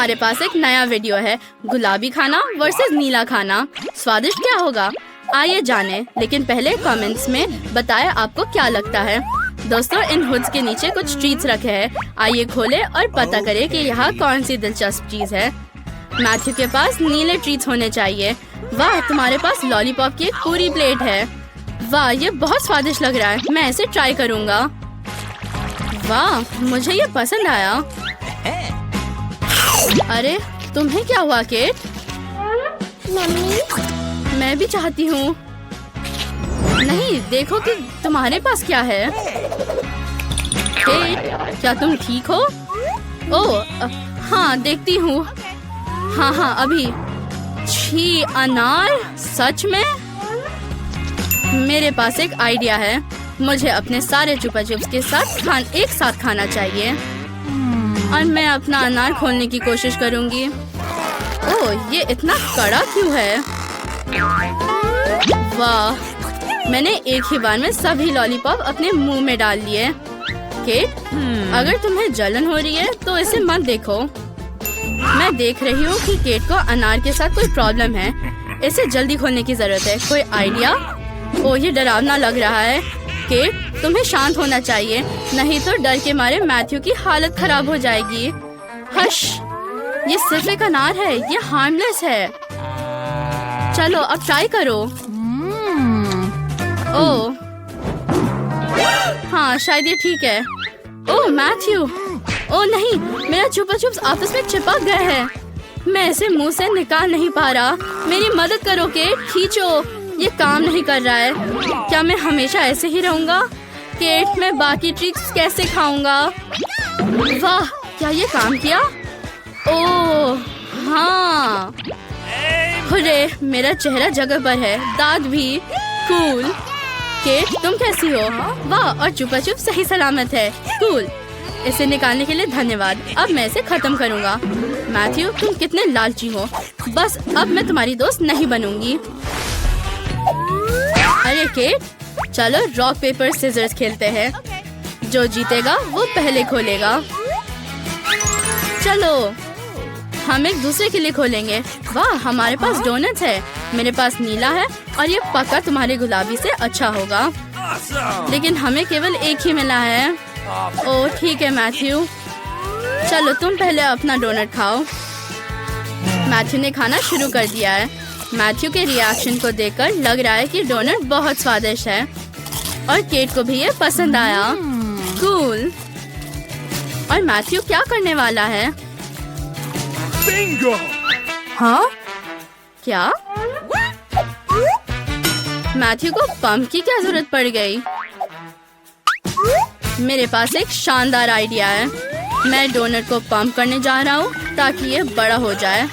हमारे पास एक नया वीडियो है, गुलाबी खाना वर्सेस नीला खाना। स्वादिष्ट क्या होगा, आइए जाने। लेकिन पहले कमेंट्स में बताएं आपको क्या लगता है। दोस्तों, इन हुड्स के नीचे कुछ ट्रीट्स रखे हैं। आइए खोलें और पता करें कि यहाँ कौन सी दिलचस्प चीज है। मैथ्यू के पास नीले ट्रीट्स होने चाहिए। वाह, तुम्हारे पास लॉलीपॉप की एक पूरी प्लेट है। वाह, ये बहुत स्वादिष्ट लग रहा है। मैं इसे ट्राई करूंगा। वाह, मुझे ये पसंद आया। अरे, तुम्हें क्या हुआ केट? मम्मी, मैं भी चाहती हूँ। नहीं, देखो कि तुम्हारे पास क्या है। केट, क्या तुम ठीक हो? ओह, हाँ, देखती हूँ। हाँ, अभी। छी, अनार? सच में? मेरे पास एक आइडिया है। मुझे अपने सारे चुपा चुप्स के साथ एक साथ खाना चाहिए। और मैं अपना अनार खोलने की कोशिश करूंगी। ओह, ये इतना कड़ा क्यों है? वाह, मैंने एक ही बार में सभी लॉलीपॉप अपने मुंह में डाल लिए। केट, अगर तुम्हें जलन हो रही है तो इसे मत देखो। मैं देख रही हूँ कि केट को अनार के साथ कोई प्रॉब्लम है। इसे जल्दी खोलने की जरूरत है। कोई आइडिया? ओह, ये डरावना लग रहा है। केट, तुम्हें शांत होना चाहिए, नहीं तो डर के मारे मैथ्यू की हालत खराब हो जाएगी। हश, ये सिर्फ एक अनार है, ये हार्मलेस है। चलो अब ट्राई करो। ओह, हाँ, शायद ये ठीक है। ओह मैथ्यू, ओह नहीं, मेरा चुपा चुप्स आपस में चिपक गए हैं। मैं इसे मुंह से निकाल नहीं पा रहा। मेरी मदद करो केट, खींचो। ये काम नहीं कर रहा है। क्या मैं हमेशा ऐसे ही रहूंगा? केट, मैं बाकी ट्रिक्स कैसे खाऊंगा? वाह, क्या ये काम किया? ओह हाँ, हुर्रे, मेरा चेहरा जगह पर है, दांत भी। कूल। केट, तुम कैसी हो? वाह, और चुपा चुप सही सलामत है। कूल। इसे निकालने के लिए धन्यवाद। अब मैं इसे खत्म करूंगा। मैथ्यू, तुम कितने लालची हो। बस अब मैं तुम्हारी दोस्त नहीं बनूंगी। अरे केट, चलो रॉक पेपर सीजर्स खेलते हैं। जो जीतेगा वो पहले खोलेगा। चलो, हम एक दूसरे के लिए खोलेंगे। वाह, हमारे पास डोनट्स है। मेरे पास नीला है और ये पक्का तुम्हारे गुलाबी से अच्छा होगा। लेकिन हमें केवल एक ही मिला है। ओह ठीक है मैथ्यू, चलो तुम पहले अपना डोनट खाओ। मैथ्यू ने खाना शुरू कर दिया है। मैथ्यू के रिएक्शन को देखकर लग रहा है कि डोनट बहुत स्वादिष्ट है और केट को भी ये पसंद आया। कूल। और मैथ्यू क्या करने वाला है? Bingo! हाँ? क्या? मैथ्यू को पंप की क्या जरूरत पड़ गई? मेरे पास एक शानदार आइडिया है। मैं डोनट को पंप करने जा रहा हूँ ताकि ये बड़ा हो जाए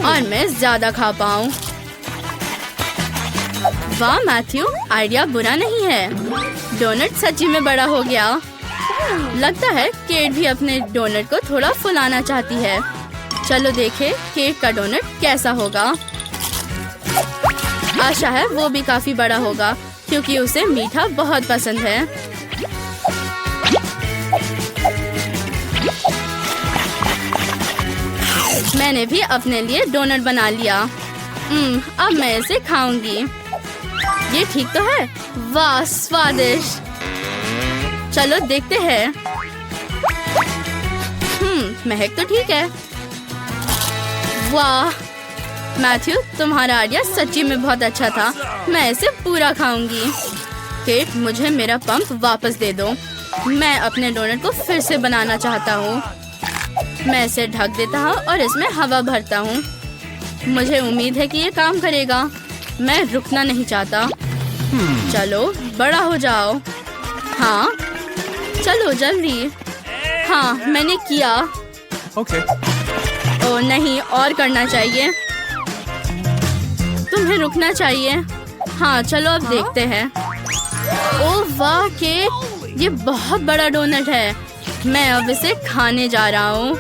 और मैं ज्यादा खा पाऊँ। वाह मैथ्यू, आइडिया बुरा नहीं है। डोनट सच्ची में बड़ा हो गया। लगता है केट भी अपने डोनट को थोड़ा फुलाना चाहती है। चलो देखें केट का डोनट कैसा होगा। आशा है वो भी काफी बड़ा होगा क्योंकि उसे मीठा बहुत पसंद है। मैंने भी अपने लिए डोनट बना लिया। अब मैं इसे खाऊंगी। ये ठीक तो है? वाह स्वादिष्ट। चलो देखते हैं। महक तो ठीक है। वाह मैथ्यू, तुम्हारा आइडिया सच्ची में बहुत अच्छा था। मैं इसे पूरा खाऊंगी। केट, मुझे मेरा पंप वापस दे दो। मैं अपने डोनट को फिर से बनाना चाहता हूँ। मैं इसे ढक देता हूँ और इसमें हवा भरता हूँ। मुझे उम्मीद है कि ये काम करेगा। मैं रुकना नहीं चाहता। चलो बड़ा हो जाओ। हाँ चलो जल्दी। हाँ मैंने किया। Okay. ओह नहीं, और करना चाहिए। तुम्हें रुकना चाहिए। हाँ चलो अब देखते हैं। ओह वाह केट, ये बहुत बड़ा डोनट है। मैं अब इसे खाने जा रहा हूँ।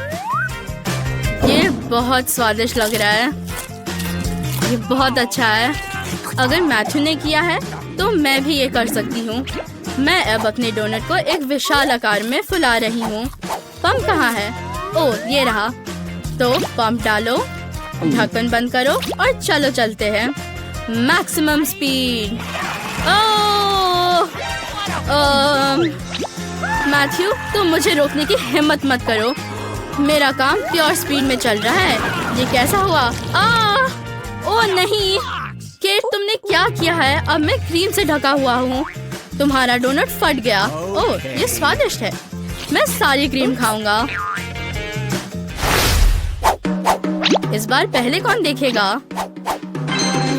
ये बहुत स्वादिष्ट लग रहा है। ये बहुत अच्छा है। अगर मैथ्यू ने किया है तो मैं भी ये कर सकती हूँ। मैं अब अपने डोनट को एक विशाल आकार में फुला रही हूँ। पंप कहाँ है? ओह ये रहा। तो पंप डालो, ढक्कन बंद करो और चलो चलते हैं। Maximum speed. मैथ्यू, तुम मुझे रोकने की हिम्मत मत करो। मेरा काम प्योर स्पीड में चल रहा है। ये कैसा हुआ? ओह नहीं, केट तुमने क्या किया है? अब मैं क्रीम से ढका हुआ हूँ। तुम्हारा डोनट फट गया। ओह, ये स्वादिष्ट है। मैं सारी क्रीम खाऊंगा। इस बार पहले कौन देखेगा?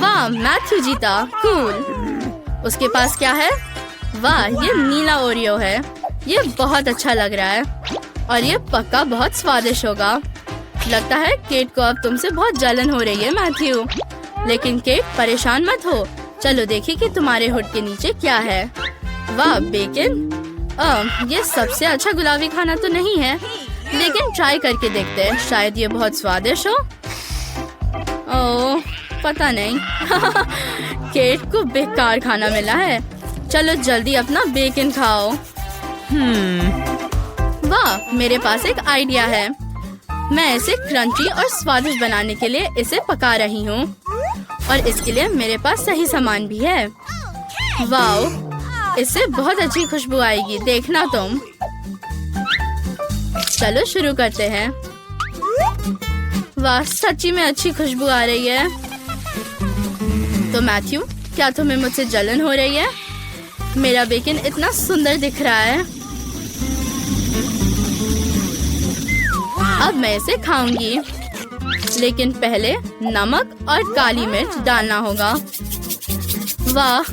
वाह, मैथ्यू जीता। कूल। उसके पास क्या है? वाह, ये नीला ओरियो है। ये बहुत अच्छा लग रहा है और ये पक्का बहुत स्वादिष्ट होगा। लगता है केट को अब तुमसे बहुत जलन हो रही है मैथ्यू। लेकिन केट, परेशान मत हो। चलो देखिए कि तुम्हारे हुड के नीचे क्या है। वाह, बेकन। ये सबसे अच्छा गुलाबी खाना तो नहीं है, लेकिन ट्राई करके देखते हैं। शायद ये बहुत स्वादिष्ट हो। ओह, पता नहीं। केट को बेकार खाना मिला है। चलो जल्दी अपना बेकन खाओ। वाह, मेरे पास एक आइडिया है। मैं इसे क्रंची और स्वादिष्ट बनाने के लिए इसे पका रही हूँ और इसके लिए मेरे पास सही सामान भी है। वाह, इससे बहुत अच्छी खुशबू आएगी, देखना तुम। चलो शुरू करते हैं। वाह, सच्ची में अच्छी खुशबू आ रही है। तो मैथ्यू, क्या तुम्हें मुझसे जलन हो रही है? मेरा बेकन इतना सुंदर दिख रहा है। अब मैं इसे खाऊंगी, लेकिन पहले नमक और काली मिर्च डालना होगा। वाह,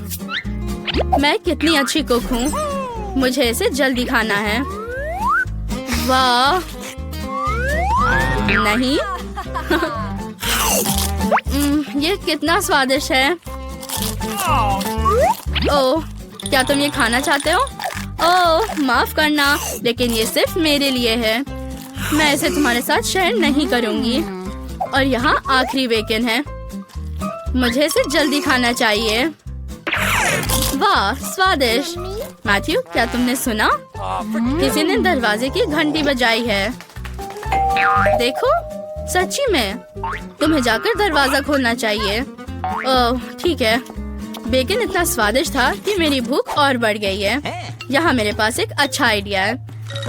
मैं कितनी अच्छी कुक हूँ। मुझे इसे जल्दी खाना है। वाह, नहीं। ये कितना स्वादिष्ट है। ओह, क्या तुम ये खाना चाहते हो? ओह, माफ करना, लेकिन ये सिर्फ मेरे लिए है। मैं इसे तुम्हारे साथ शेयर नहीं करूंगी। और यहाँ आखिरी बेकन है। मुझे इसे जल्दी खाना चाहिए। वाह, स्वादिष्ट। मैथ्यू, क्या तुमने सुना? किसी ने दरवाजे की घंटी बजाई है। देखो, सच्ची में। तुम्हें जाकर दरवाजा खोलना चाहिए। ओह, ठीक है। बेकन इतना स्वादिष्ट था कि मेरी भूख और बढ़ गई है। यहाँ मेरे पास एक अच्छा आइडिया है।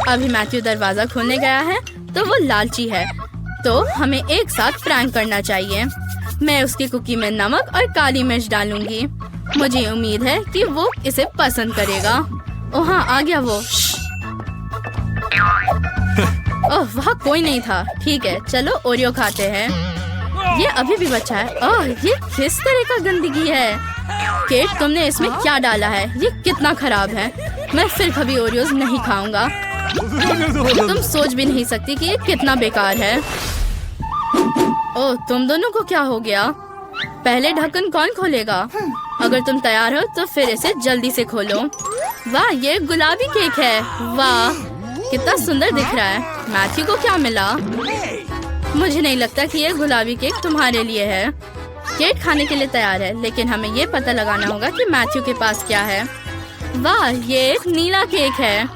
अभी मैथ्यू दरवाजा खोलने गया है तो वो लालची है, तो हमें एक साथ प्रैंक करना चाहिए। मैं उसकी कुकी में नमक और काली मिर्च डालूंगी। मुझे उम्मीद है कि वो इसे पसंद करेगा। ओह हाँ, आ गया वो। ओह, वहाँ कोई नहीं था। ठीक है, चलो ओरियो खाते हैं। ये अभी भी बचा है। ओह, ये किस तरह का गंदगी है। केट, तुमने इसमें क्या डाला है? ये कितना खराब है। मैं फिर कभी ओरियोज नहीं खाऊंगा। तुम सोच भी नहीं सकती कि ये कितना बेकार है। ओह, तुम दोनों को क्या हो गया? पहले ढक्कन कौन खोलेगा? अगर तुम तैयार हो तो फिर इसे जल्दी से खोलो। वाह, ये गुलाबी केक है। वाह, कितना सुंदर दिख रहा है। मैथ्यू को क्या मिला? मुझे नहीं लगता कि ये गुलाबी केक तुम्हारे लिए है। केक खाने के लिए तैयार है, लेकिन हमें ये पता लगाना होगा कि मैथ्यू के पास क्या है। वाह, ये एक नीला केक है।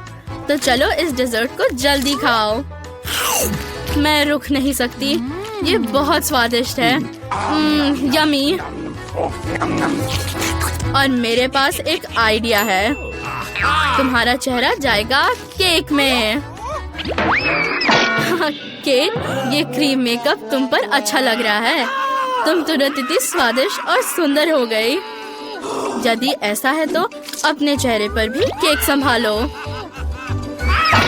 तो चलो इस डेजर्ट को जल्दी खाओ। मैं रुक नहीं सकती। ये बहुत स्वादिष्ट है। यमी। और मेरे पास एक आइडिया है। तुम्हारा चेहरा जाएगा केक में। केक, ये क्रीम मेकअप तुम पर अच्छा लग रहा है। तुम तुरंत इतनी स्वादिष्ट और सुंदर हो गई। यदि ऐसा है तो अपने चेहरे पर भी केक संभालो।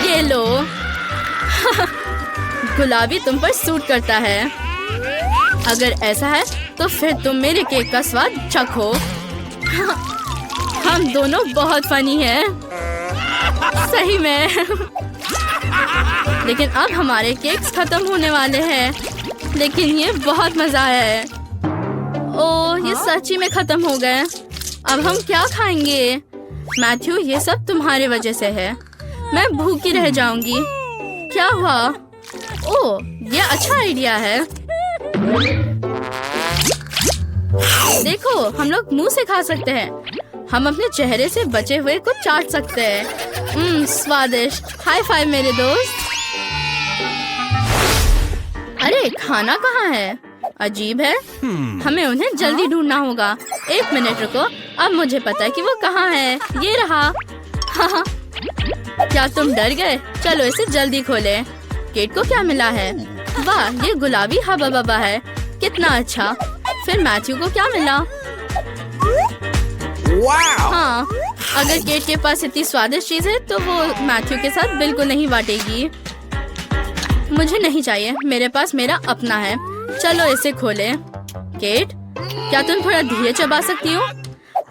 ये लो। गुलाबी तुम पर सूट करता है। अगर ऐसा है तो फिर तुम मेरे केक का स्वाद चखो। हम दोनों बहुत फनी हैं। सही में। लेकिन अब हमारे केक्स खत्म होने वाले हैं। लेकिन ये बहुत मजा है। ओह, ये सच्ची में खत्म हो गए। अब हम क्या खाएंगे? मैथ्यू, ये सब तुम्हारे वजह से है। मैं भूखी रह जाऊंगी। क्या हुआ? ओह, ये अच्छा आइडिया है। देखो, हम लोग मुंह से खा सकते हैं। हम अपने चेहरे से बचे हुए को चाट सकते हैं। स्वादिष्ट। हाई फाइव मेरे दोस्त। अरे खाना कहाँ है? अजीब है। हमें उन्हें जल्दी ढूंढना होगा। 1 मिनट रुको, अब मुझे पता है कि वो कहाँ है। ये रहा। हाँ। क्या तुम डर गए? चलो इसे जल्दी खोलें। केट को क्या मिला है? वाह, ये गुलाबी हवा बबा है। कितना अच्छा। फिर मैथ्यू को क्या मिला? हाँ, अगर केट के पास इतनी स्वादिष्ट चीज है तो वो मैथ्यू के साथ बिल्कुल नहीं बांटेगी। मुझे नहीं चाहिए, मेरे पास मेरा अपना है। चलो इसे खोलें। केट, क्या तुम थोड़ा धीरे चबा सकती हो?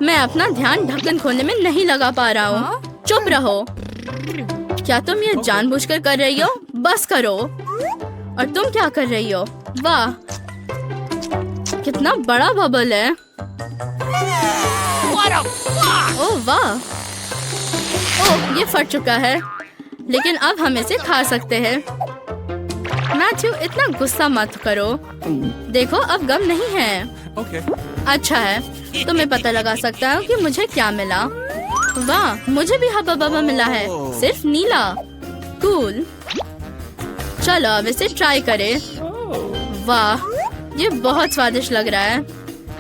मैं अपना ध्यान ढक्कन खोलने में नहीं लगा पा रहा हूँ। चुप रहो। क्या तुम ये जानबूझकर कर रही हो? बस करो। और तुम क्या कर रही हो? वाह, कितना बड़ा बबल है। ओह वाह। ओह, ये फट चुका है, लेकिन अब हम इसे खा सकते हैं। मैथ्यू, इतना गुस्सा मत करो। देखो, अब गम नहीं है। अच्छा है, तो मैं पता लगा सकता हूँ कि मुझे क्या मिला। वाह, मुझे भी हब्बा बब्बा मिला है, सिर्फ नीला। कूल। चलो अब इसे ट्राई करें। वाह, ये बहुत स्वादिष्ट लग रहा है।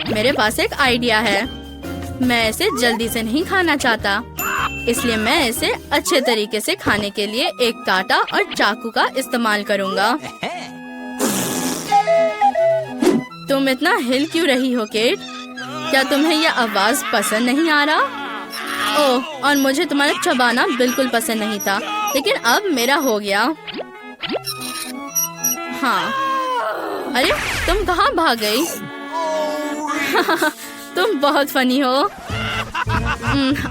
मेरे पास एक आइडिया है। मैं इसे जल्दी से नहीं खाना चाहता, इसलिए मैं इसे अच्छे तरीके से खाने के लिए एक कांटा और चाकू का इस्तेमाल करूंगा। तुम इतना हिल क्यों रही हो केट? क्या तुम्हें यह आवाज पसंद नहीं आ रहा? ओह, और मुझे तुम्हारा चबाना बिल्कुल पसंद नहीं था, लेकिन अब मेरा हो गया। हाँ। अरे तुम कहाँ भाग गई? तुम बहुत फनी हो।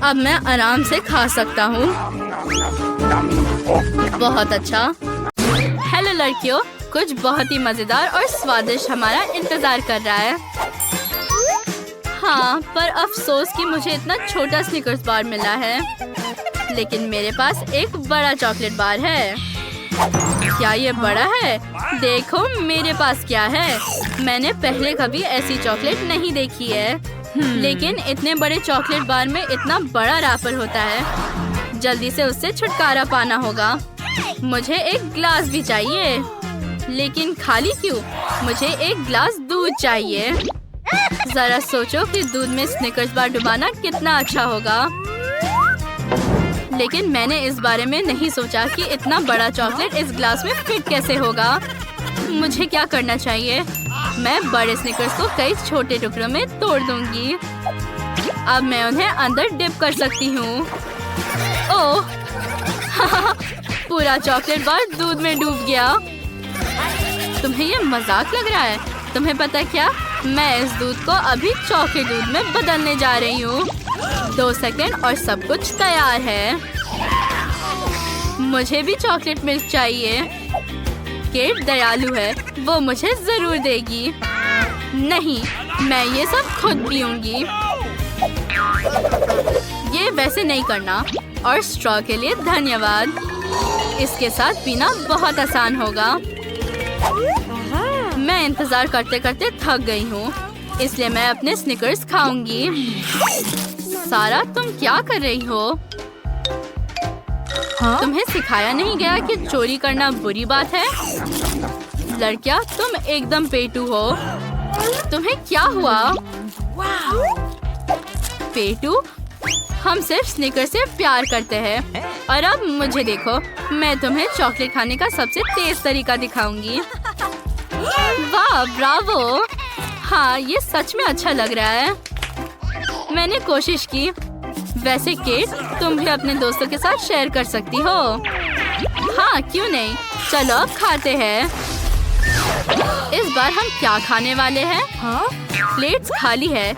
अब मैं आराम से खा सकता हूँ। बहुत अच्छा। हेलो लड़कियों, कुछ बहुत ही मजेदार और स्वादिष्ट हमारा इंतजार कर रहा है। हाँ, पर अफसोस कि मुझे इतना छोटा स्निकर्स बार मिला है, लेकिन मेरे पास एक बड़ा चॉकलेट बार है। क्या ये बड़ा है? देखो मेरे पास क्या है। मैंने पहले कभी ऐसी चॉकलेट नहीं देखी है, लेकिन इतने बड़े चॉकलेट बार में इतना बड़ा रैपर होता है। जल्दी से उससे छुटकारा पाना होगा। मुझे एक ग्लास भी चाहिए, लेकिन खाली क्यों? मुझे एक ग्लास दूध चाहिए। जरा सोचो कि दूध में स्निकर्स बार डुबाना कितना अच्छा होगा, लेकिन मैंने इस बारे में नहीं सोचा कि इतना बड़ा चॉकलेट इस ग्लास में फिट कैसे होगा। मुझे क्या करना चाहिए? मैं बड़े स्निकर्स को कई छोटे टुकड़ों में तोड़ दूंगी। अब मैं उन्हें अंदर डिप कर सकती हूँ। ओह, पूरा चॉकलेट बार दूध में डूब गया। तुम्हें ये मजाक लग रहा है? तुम्हें पता क्या? मैं इस दूध को अभी चॉकलेट दूध में बदलने जा रही हूँ। 2 सेकंड और सब कुछ तैयार है। मुझे भी चॉकलेट मिल्क चाहिए। केट दयालु है, वो मुझे जरूर देगी। नहीं, मैं ये सब खुद पीऊंगी। ये वैसे नहीं करना। और स्ट्रॉ के लिए धन्यवाद। इसके साथ पीना बहुत आसान होगा। मैं इंतजार करते करते थक गई हूँ, इसलिए मैं अपने स्निकर्स खाऊंगी। सारा, तुम क्या कर रही हो? हाँ? तुम्हें सिखाया नहीं गया कि चोरी करना बुरी बात है? लड़कियां, तुम एकदम पेटू हो। तुम्हें क्या हुआ? पेटू, हम सिर्फ स्निकर से प्यार करते हैं। और अब मुझे देखो, मैं तुम्हें चॉकलेट खाने का सबसे तेज तरीका दिखाऊंगी। वाह, ब्रावो। हाँ, ये सच में अच्छा लग रहा है। मैंने कोशिश की। वैसे केट, तुम भी अपने दोस्तों के साथ शेयर कर सकती हो। हाँ, क्यों नहीं। चलो अब खाते हैं। इस बार हम क्या खाने वाले हैं? हाँ? प्लेट्स खाली है,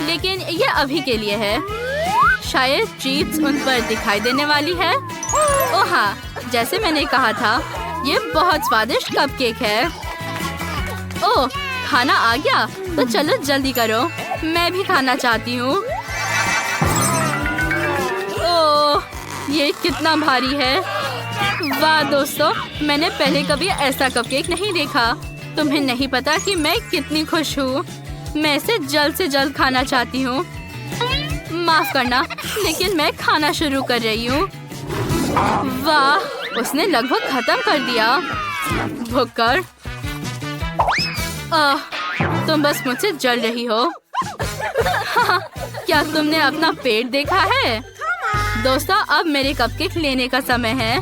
लेकिन ये अभी के लिए है। शायद ट्रीट्स उन पर दिखाई देने वाली है। ओह हाँ, जैसे मैंने कहा था, ये बहुत स्वादिष्ट कपकेक है। ओह, खाना आ गया, तो चलो जल्दी करो। मैं भी खाना चाहती हूँ। ओह, ये कितना भारी है। वाह दोस्तों, मैंने पहले कभी ऐसा कपकेक नहीं देखा। तुम्हें नहीं पता कि मैं कितनी खुश हूँ। मैं इसे जल्द से जल्द खाना चाहती हूँ। माफ करना, लेकिन मैं खाना शुरू कर रही हूँ। वाह, उसने लगभग खत्म कर दिया। भुक्कर, तुम बस मुझसे जल रही हो। क्या तुमने अपना पेट देखा है? दोस्तों, अब मेरे कपकेक लेने का समय है।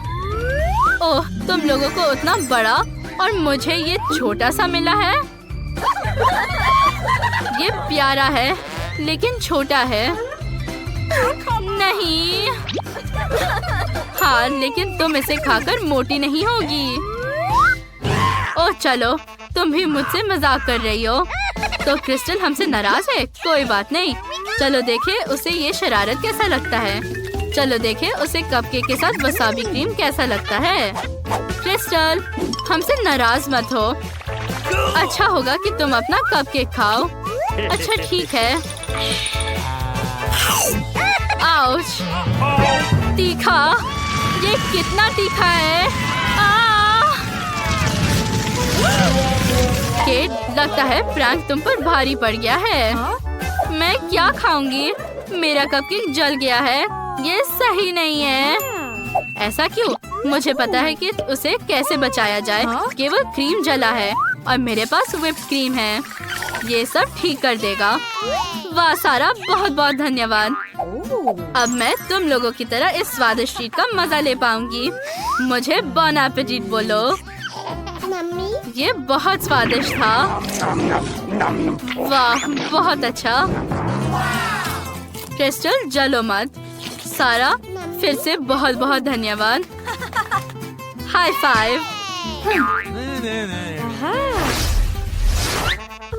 ओह, तुम लोगों को उतना बड़ा और मुझे ये छोटा सा मिला है। ये प्यारा है लेकिन छोटा है। नहीं। हाँ, लेकिन तुम इसे खाकर मोटी नहीं होगी। ओह चलो, तुम भी मुझसे मजाक कर रही हो। तो क्रिस्टल हमसे नाराज है? कोई बात नहीं, चलो देखें उसे ये शरारत कैसा लगता है। चलो देखें उसे कपकेक के साथ वसाबी क्रीम कैसा लगता है। क्रिस्टल, हमसे नाराज मत हो। अच्छा होगा कि तुम अपना कपकेक खाओ। अच्छा ठीक है। आउच, तीखा। ये कितना तीखा है। केट, लगता है प्रैंक तुम पर भारी पड़ गया है। मैं क्या खाऊंगी? मेरा कपकेक जल गया है। ये सही नहीं है। ऐसा क्यों? मुझे पता है कि उसे कैसे बचाया जाए। केवल क्रीम जला है और मेरे पास व्हिप्ड क्रीम है। ये सब ठीक कर देगा। वाह सारा, बहुत बहुत धन्यवाद। अब मैं तुम लोगों की तरह इस स्वादिष्ट ट्रीट का मजा ले पाऊंगी। मुझे बॉन एपेटिट बोलो। ये बहुत स्वादिष्ट था। वाह, बहुत अच्छा। क्रिस्टल, जलो मत। सारा, फिर से बहुत बहुत धन्यवाद। High five.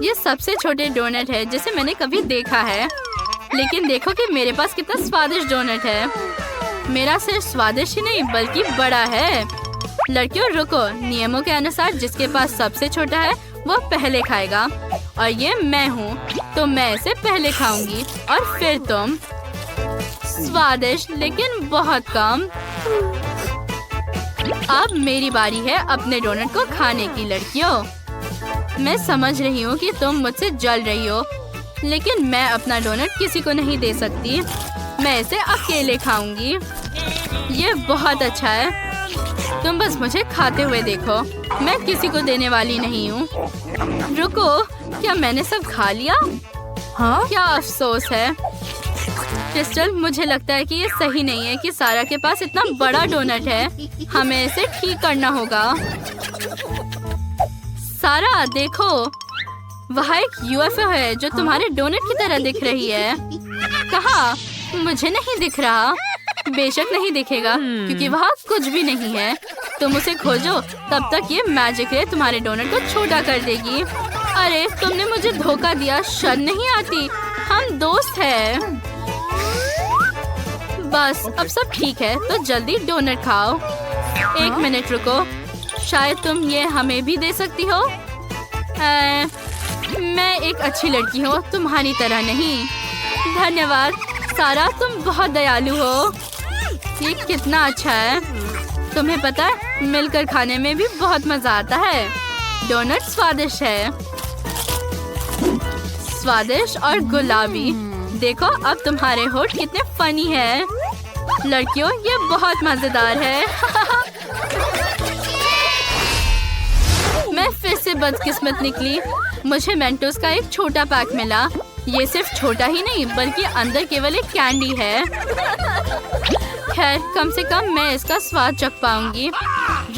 ये सबसे छोटे डोनट है जिसे मैंने कभी देखा है। लेकिन देखो कि मेरे पास कितना स्वादिष्ट डोनट है। मेरा सिर्फ स्वादिष्ट ही नहीं बल्कि बड़ा है। लड़कियों रुको, नियमों के अनुसार जिसके पास सबसे छोटा है वो पहले खाएगा। और ये मैं हूँ, तो मैं इसे पहले खाऊंगी और फिर तुम। स्वादिष्ट लेकिन बहुत कम। अब मेरी बारी है अपने डोनट को खाने की। लड़कियों, मैं समझ रही हूँ कि तुम मुझसे जल रही हो, लेकिन मैं अपना डोनट किसी को नहीं दे सकती। मैं इसे अकेले खाऊंगी। ये बहुत अच्छा है। तुम बस मुझे खाते हुए देखो। मैं किसी को देने वाली नहीं हूँ। रुको, क्या मैंने सब खा लिया? हाँ? क्या अफसोस है। क्रिस्टल, मुझे लगता है कि ये सही नहीं है कि सारा के पास इतना बड़ा डोनट है। हमें इसे ठीक करना होगा। सारा देखो, वहाँ एक यूएफओ है जो तुम्हारे डोनट की तरह दिख रही है। कहाँ? मुझे नहीं दिख रहा। बेशक नहीं दिखेगा क्योंकि वहाँ कुछ भी नहीं है। तुम उसे खोजो, तब तक ये मैजिक रे तुम्हारे डोनट को छोटा कर देगी। अरे, तुमने मुझे धोखा दिया। शर्म नहीं आती? हम दोस्त हैं। बस अब सब ठीक है, तो जल्दी डोनट खाओ। एक मिनट रुको, शायद तुम ये हमें भी दे सकती हो। मैं एक अच्छी लड़की हूँ, तुम्हारी तरह नहीं। धन्यवाद सारा, तुम बहुत दयालु हो। ये कितना अच्छा है। तुम्हें पता है, मिलकर खाने में भी बहुत मजा आता है। डोनट स्वादिष्ट है। स्वादिष्ट और गुलाबी। देखो अब तुम्हारे होठ कितने फनी है। लड़कियों, ये बहुत मजेदार है। मैं फिर से बदकिस्मत निकली। मुझे मेंटोस का एक छोटा पैक मिला। ये सिर्फ छोटा ही नहीं बल्कि अंदर केवल एक कैंडी है। खैर, कम से कम मैं इसका स्वाद चख पाऊंगी।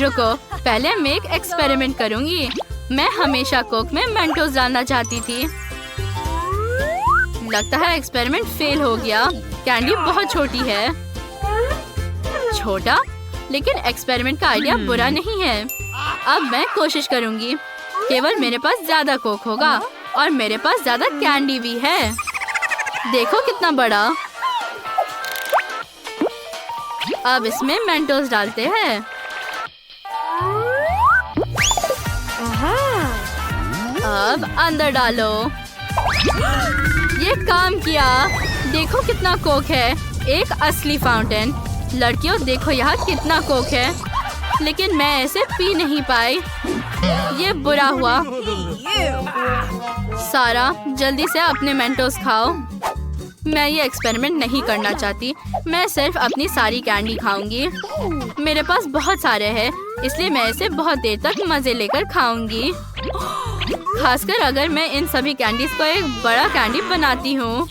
रुको, पहले मैं एक एक्सपेरिमेंट करूंगी। मैं हमेशा कोक में मेंटोस डालना चाहती थी। लगता है एक्सपेरिमेंट फेल हो गया। कैंडी बहुत छोटी है। छोटा, लेकिन एक्सपेरिमेंट का आइडिया बुरा नहीं है। अब मैं कोशिश करूंगी। केवल मेरे पास ज्यादा कोक होगा और मेरे पास ज्यादा कैंडी भी है। देखो कितना बड़ा। अब इसमें मेंटोस डालते हैं। अब अंदर डालो। ये काम किया। देखो कितना कोक है। एक असली फाउंटेन। लड़कियों देखो यहाँ कितना कोक है, लेकिन मैं इसे पी नहीं पाई। ये बुरा हुआ। सारा, जल्दी से अपने मेंटोस खाओ। मैं ये एक्सपेरिमेंट नहीं करना चाहती। मैं सिर्फ अपनी सारी कैंडी खाऊंगी। मेरे पास बहुत सारे हैं, इसलिए मैं इसे बहुत देर तक मजे लेकर खाऊंगी। खासकर अगर मैं इन सभी कैंडीज को एक बड़ा कैंडी बनाती हूँ।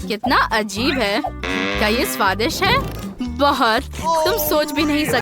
कितना अजीब है। क्या ये स्वादिष्ट है? बहुत। तुम सोच भी नहीं सकते।